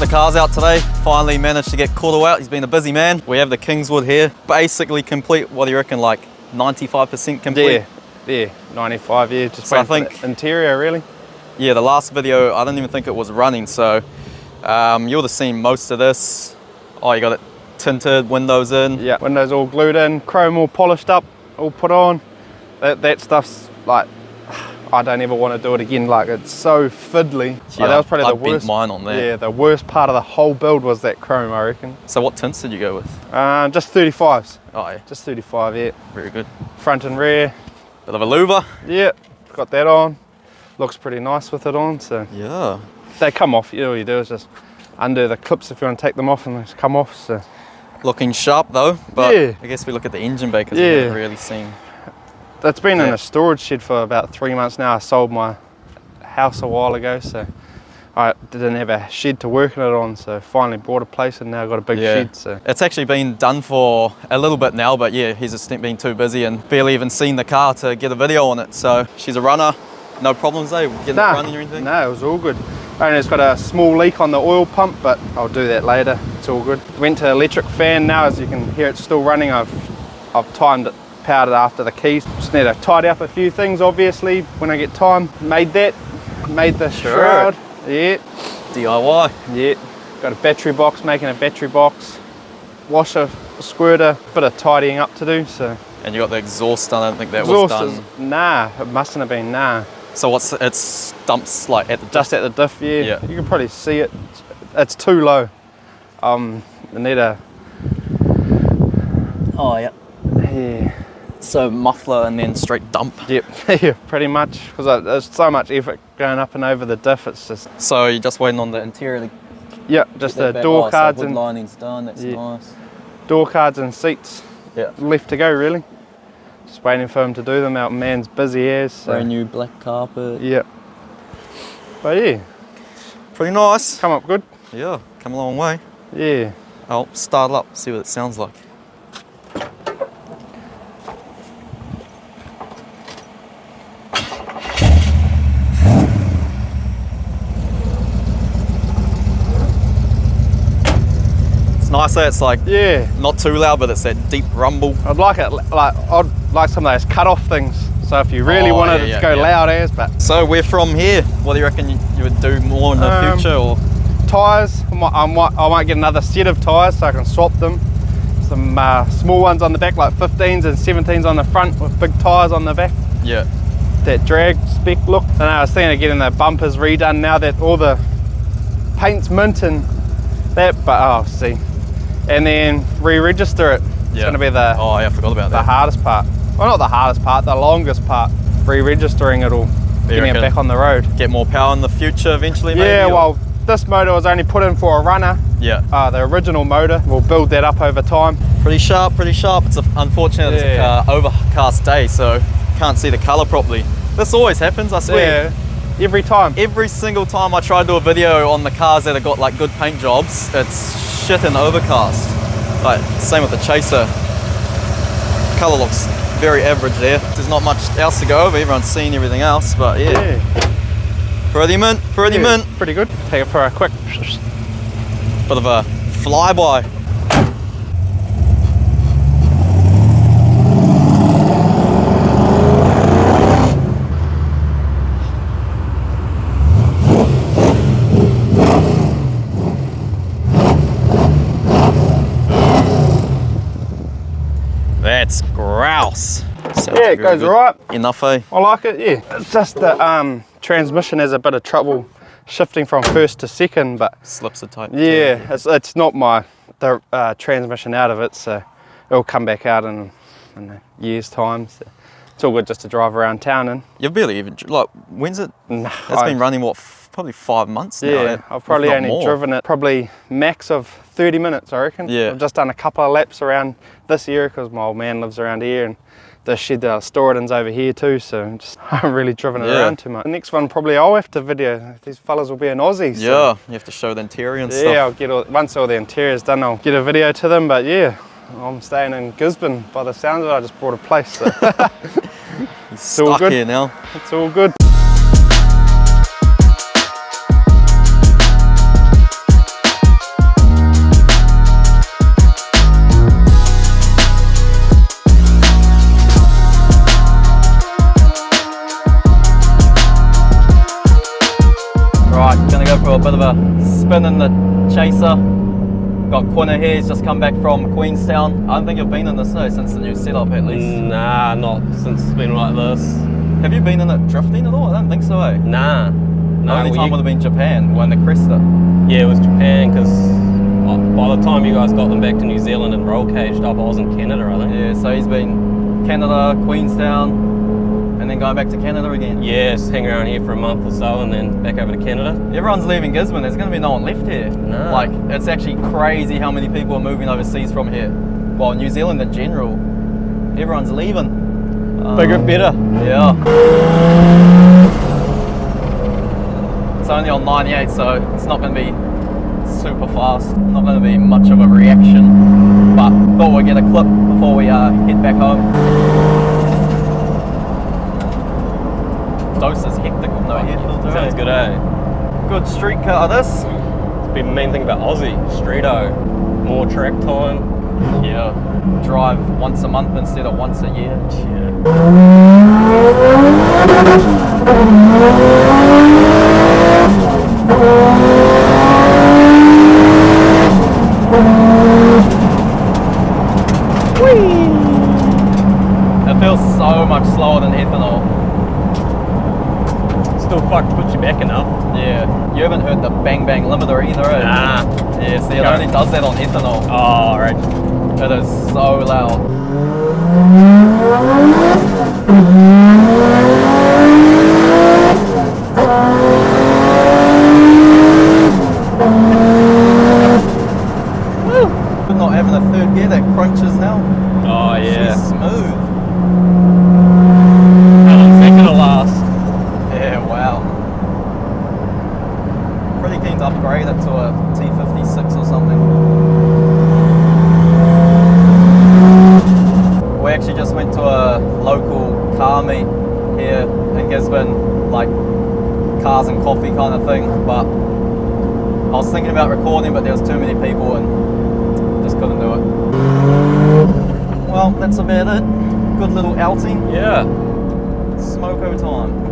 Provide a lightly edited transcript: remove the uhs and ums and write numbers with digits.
the cars out today. Finally managed to get Koro out. He's been a busy man. We have the Kingswood here, basically complete. What do you reckon, like 95% complete? Yeah, 95, yeah. Just so I think the interior, really. Yeah, the last video, I didn't even think it was running, so you would have seen most of this. Oh, you got it tinted, windows in. Yeah, windows all glued in, chrome all polished up, all put on. That stuff's like, I don't ever want to do it again. Like, it's so fiddly. Yeah, that was probably the worst. Bent mine on there. Yeah, the worst part of the whole build was that chrome, I reckon. So what tints did you go with? Just 35s. Oh yeah. Just 35, yeah. Very good. Front and rear. Bit of a louver. Yeah, got that on. Looks pretty nice with it on, so. Yeah. They come off, all you do is just undo the clips if you want to take them off, and they just come off, so. Looking sharp though, but yeah. I guess we look at the engine bay because we haven't really seen. That's been in a storage shed for about 3 months now. I sold my house a while ago, so I didn't have a shed to work in it on, so finally bought a place and now got a big shed. So it's actually been done for a little bit now, but yeah, he's just been too busy and barely even seen the car to get a video on it. So she's a runner, no problems though, getting it running or anything? No, it was all good. Only it's got a small leak on the oil pump, but I'll do that later. It's all good. Went to electric fan now, as you can hear it's still running. I've timed it, powered it after the keys. Just need to tidy up a few things obviously when I get time. Made the shroud. Yeah. DIY. Yeah. Got a battery box, making a battery box. Washer, squirter, bit of tidying up to do, so. And you got the exhaust done, I don't think that was done. Nah, it mustn't have been, nah. So it's dumps like at the diff? Just at the diff, yeah. You can probably see it. It's too low. I need a... Oh yeah. Yeah. So muffler and then straight dump. Yep, yeah, pretty much. Because there's so much effort going up and over the diff, it's just... So you're just waiting on the interior to... Yeah, just the door cards so and... lining's done, that's nice. Door cards and seats left to go, really. Just waiting for him to do them. Our man's busy as. So. Brand new black carpet. Yeah. But yeah. Pretty nice. Come up good. Yeah, come a long way. Yeah. I'll start it up, see what it sounds like. Nice, it's like not too loud, but it's that deep rumble. I'd like it I'd like some of those cut off things. So if you really wanted it to go loud as, but so we're from here. What do you reckon you would do more in the future, or tyres? I might get another set of tyres so I can swap them. Some small ones on the back, like 15s and 17s on the front with big tyres on the back. Yeah. That drag spec look. And I was thinking of getting the bumpers redone now that all the paint's mint and that, but I'll see. And then re-register it. It's going to be the I forgot about that. The hardest part. Well, not the hardest part, the longest part. Re-registering it all, getting it back on the road. Get more power in the future eventually, maybe? Yeah, well, this motor was only put in for a runner. Yeah. The original motor. We'll build that up over time. Pretty sharp, pretty sharp. It's unfortunate it's an overcast day, so can't see the colour properly. This always happens, I swear. Yeah. Every time. Every single time I try to do a video on the cars that have got like good paint jobs, it's shit and overcast. Like same with the Chaser. Colour looks very average there. There's not much else to go over. Everyone's seen everything else, but pretty mint, pretty mint. Pretty good. Take it for a quick bit of a flyby. That's grouse. Sounds it goes good. right. Enough, eh? I like it, yeah. It's just the transmission has a bit of trouble shifting from first to second, but... Slips a tight. Yeah, it's not the transmission out of it, so it'll come back out in a year's time. So it's all good just to drive around town in. You've barely even, like, when's it? It's been running, what, probably 5 months now? Yeah, I've probably only driven it probably max of 30 minutes, I reckon. Yeah. I've just done a couple of laps around this area because my old man lives around here, and the shed that I store it in's over here too, so I haven't really driven it around too much. The next one probably I'll have to video. These fellas will be in Aussie. So. Yeah, you have to show the interior and stuff. Yeah, I'll get once all the interior's done, I'll get a video to them, but yeah, I'm staying in Gisborne by the sounds of it. I just bought a place. So. It's all good here now. It's all good. spinning the chaser. Got Quinna here, he's just come back from Queenstown. I don't think you've been in this since the new setup at least. Nah, not since it's been like this. Have you been in it drifting at all? I don't think so, eh? Nah. The only time would have been Japan when they crest it. Yeah, it was Japan, because by the time you guys got them back to New Zealand and roll caged up, I was in Canada, I think. Yeah, so he's been Canada, Queenstown, and then going back to Canada again. Yes, hang around here for a month or so and then back over to Canada. Everyone's leaving Gisborne, there's going to be no one left here. No. Like, it's actually crazy how many people are moving overseas from here. Well, New Zealand in general, everyone's leaving. Bigger, better. Yeah. It's only on 98, so it's not going to be super fast. Not going to be much of a reaction, but thought we'd get a clip before we head back home. Dose is hectic with no air filter. Sounds good, eh? Good street car this. It's been the main thing about Aussie. Streeto. More track time. Yeah. Drive once a month instead of once a year. It feels so much slower than ethanol. Still puts you back enough. Yeah. You haven't heard the bang bang limiter either, eh? Nah. Yeah, see, it only does that on ethanol. Oh, right. It is so loud. Woo! Not having a third gear that crunches now. Oh, yeah. She's smooth. How long's that gonna last? Yeah, wow. Pretty keen to upgrade it to a T56 or something. We actually just went to a local car meet here in Gisborne, like cars and coffee kind of thing, but I was thinking about recording, but there was too many people and just couldn't do it. Well, that's about it. Good little outing. Yeah. Smoko time.